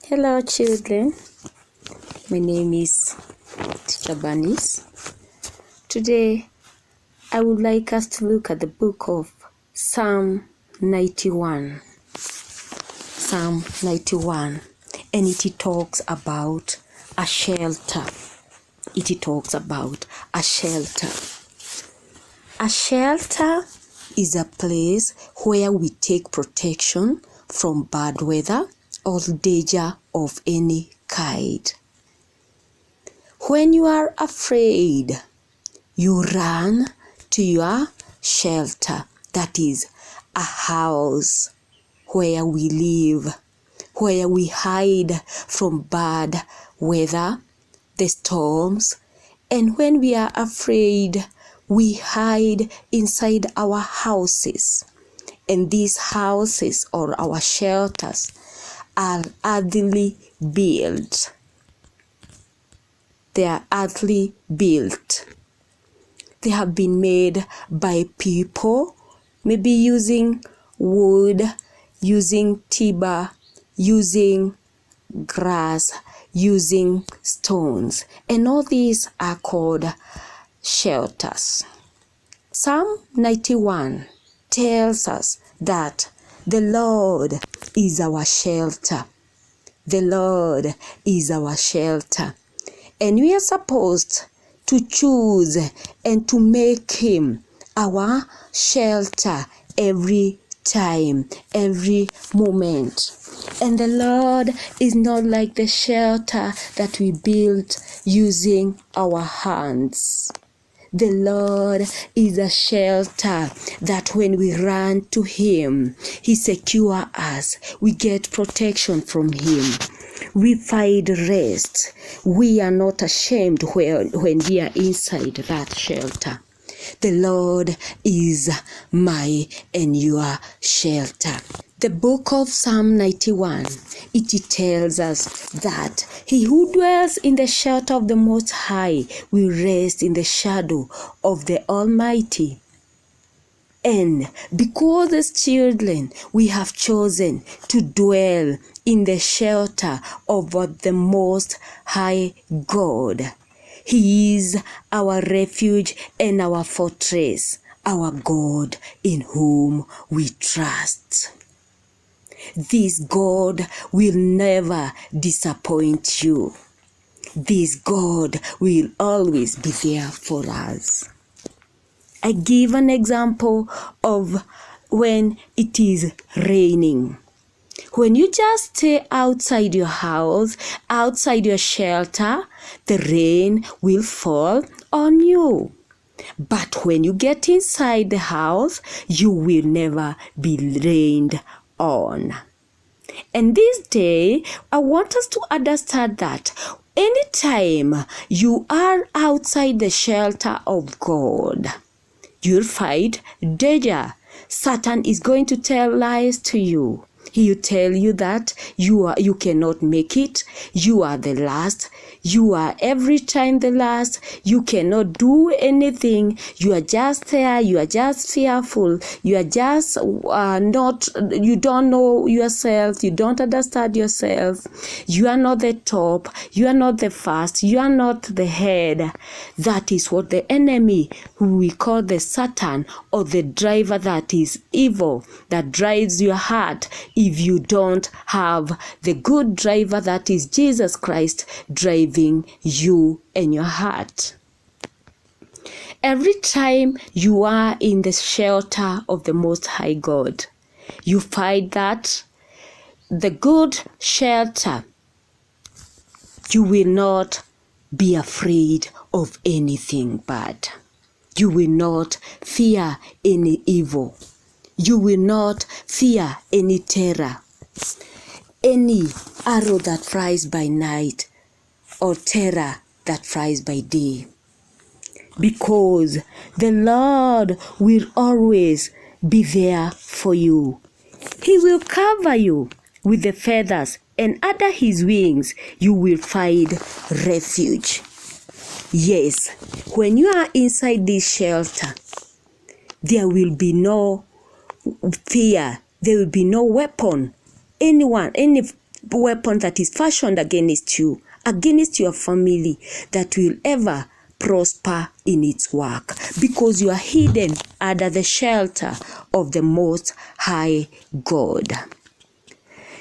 Hello children, my name is Teacher Bernice. Today I would like us to look at the book of Psalm 91. Psalm 91, and it talks about a shelter. It talks about a shelter. A shelter is a place where we take protection from bad weather or danger of any kind. When you are afraid, you run to your shelter, that is a house where we live, where we hide from bad weather, the storms, and when we are afraid, we hide inside our houses. And these houses or our shelters are earthly built. They are earthly built. They have been made by people, maybe using wood, using timber, using grass, using stones. And all these are called shelters. Psalm 91 tells us that the Lord is our shelter. The Lord is our shelter. And we are supposed to choose and to make Him our shelter every time, every moment. And the Lord is not like the shelter that we built using our hands. The Lord is a shelter that when we run to Him, He secures us. We get protection from Him. We find rest. We are not ashamed when we are inside that shelter. The Lord is my and your shelter. The book of Psalm 91, it tells us that he who dwells in the shelter of the Most High will rest in the shadow of the Almighty. And because as children, we have chosen to dwell in the shelter of the Most High God. He is our refuge and our fortress, our God in whom we trust. This God will never disappoint you. This God will always be there for us. I give an example of when it is raining. When you just stay outside your house, outside your shelter, the rain will fall on you. But when you get inside the house, you will never be rained on. And this day, I want us to understand that anytime you are outside the shelter of God, you'll find danger. Satan is going to tell lies to you. He will tell you that you cannot make it. You are the last. You are every time the last. You cannot do anything. You are just there. You are just fearful. You are just not. You don't know yourself. You don't understand yourself. You are not the top. You are not the first. You are not the head. That is what the enemy, who we call the Satan, or the driver that is evil, that drives your heart. If you don't have the good driver that is Jesus Christ driving you and your heart. Every time you are in the shelter of the Most High God, you find that the good shelter, you will not be afraid of anything bad. You will not fear any evil. You will not fear any terror, any arrow that flies by night, or terror that flies by day. Because the Lord will always be there for you. He will cover you with the feathers, and under His wings you will find refuge. Yes, when you are inside this shelter, there will be no fear. There will be no weapon. Any weapon that is fashioned against you, against your family, that will ever prosper in its work, because you are hidden under the shelter of the Most High God.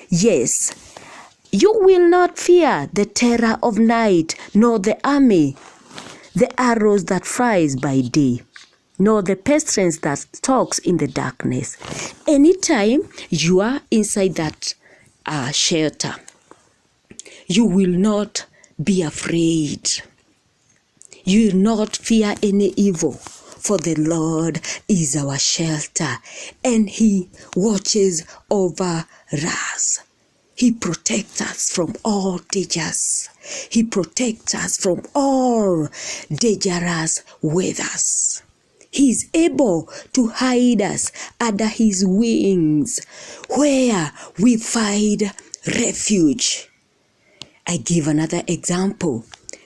Yes, you will not fear the terror of night, nor the arrows that flies by day, nor the pestilence that stalks in the darkness. Anytime you are inside that shelter, you will not be afraid. You will not fear any evil, for the Lord is our shelter, and He watches over us. He protects us from all dangers. He protects us from all dangerous weathers. He is able to hide us under His wings, where we find refuge. I give another example,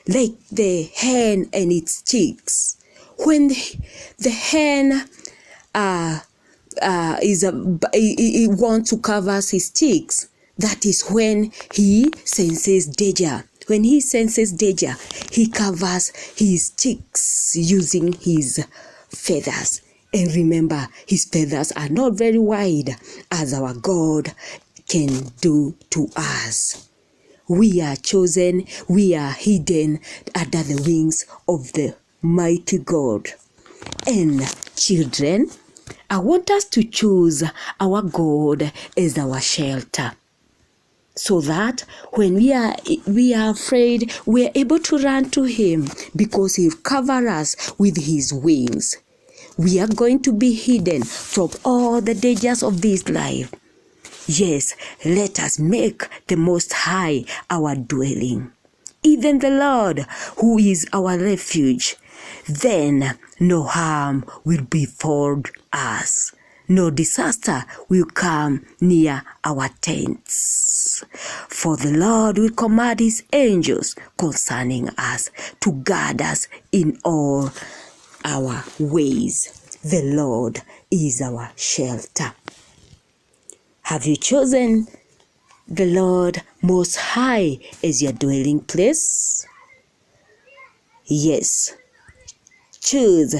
like the hen and its chicks. When the hen he wants to cover his chicks, that is when he senses danger. When he senses danger, he covers his chicks using his feathers. And remember, his feathers are not very wide, as our God can do to us. We are chosen, we are hidden under the wings of the mighty God. And children, I want us to choose our God as our shelter, so that when we are afraid, we are able to run to Him, because He will cover us with His wings. We are going to be hidden from all the dangers of this life. Yes, let us make the Most High our dwelling, even the Lord, who is our refuge. Then no harm will befall us, no disaster will come near our tents. For the Lord will command His angels concerning us, to guard us in all our ways. The Lord is our shelter. Have you chosen the Lord Most High as your dwelling place? Yes. Choose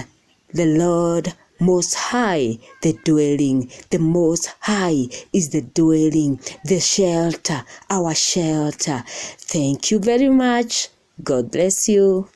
the Lord Most High, the dwelling. The Most High is the dwelling, the shelter, our shelter. Thank you very much. God bless you.